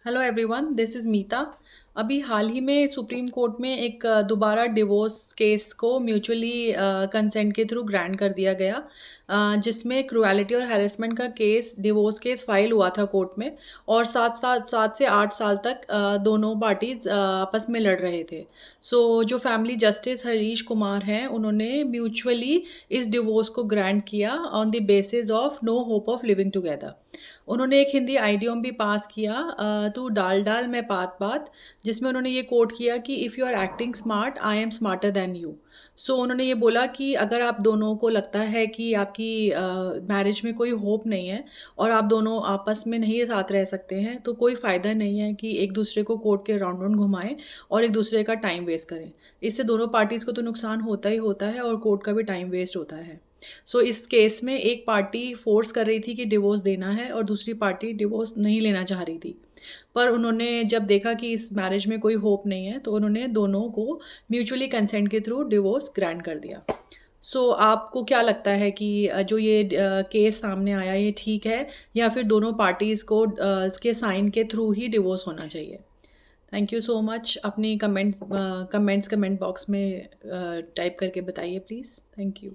Hello everyone, this is मीता। अभी हाल ही में supreme court में एक दोबारा डिवोर्स केस को म्यूचुअली कंसेंट के थ्रू ग्रांट कर दिया गया, जिसमें क्रुएलिटी और हैरेसमेंट का केस डिवोर्स केस फाइल हुआ था कोर्ट में। और 7 से 8 साल तक दोनों पार्टीज आपस में लड़ रहे थे। सो जो फैमिली जस्टिस हरीश कुमार हैं, उन्होंने म्यूचुअली इस डिवोर्स को ग्रांट किया on the basis of no hope of living together. उन्होंने एक हिंदी आइडियम भी पास किया, तू डाल डाल मैं पात पात, जिसमें उन्होंने ये कोट किया कि if you are acting smart I am smarter than you. So उन्होंने ये बोला कि अगर आप दोनों को लगता है कि आपकी मैरिज में कोई होप नहीं है और आप दोनों आपस में नहीं साथ रह सकते हैं, तो कोई फ़ायदा नहीं है कि एक दूसरे को कोर्ट के राउंड राउंड घुमाएं और एक दूसरे का टाइम वेस्ट करें। इससे दोनों पार्टीज़ को तो नुकसान होता ही होता है और कोर्ट का भी टाइम वेस्ट होता है। सो इस केस में एक पार्टी फोर्स कर रही थी कि डिवोर्स देना है और दूसरी पार्टी डिवोर्स नहीं लेना चाह रही थी। पर उन्होंने जब देखा कि इस मैरिज में कोई होप नहीं है, तो उन्होंने दोनों को म्यूचुअली कंसेंट के थ्रू डिवोर्स ग्रांट कर दिया। सो आपको क्या लगता है कि जो ये केस सामने आया, ये ठीक है या फिर दोनों पार्टीज़ को इसके साइन के थ्रू ही डिवोर्स होना चाहिए? Thank you so much. अपनी कमेंट्स कमेंट बॉक्स में टाइप करके बताइए प्लीज़। Thank you.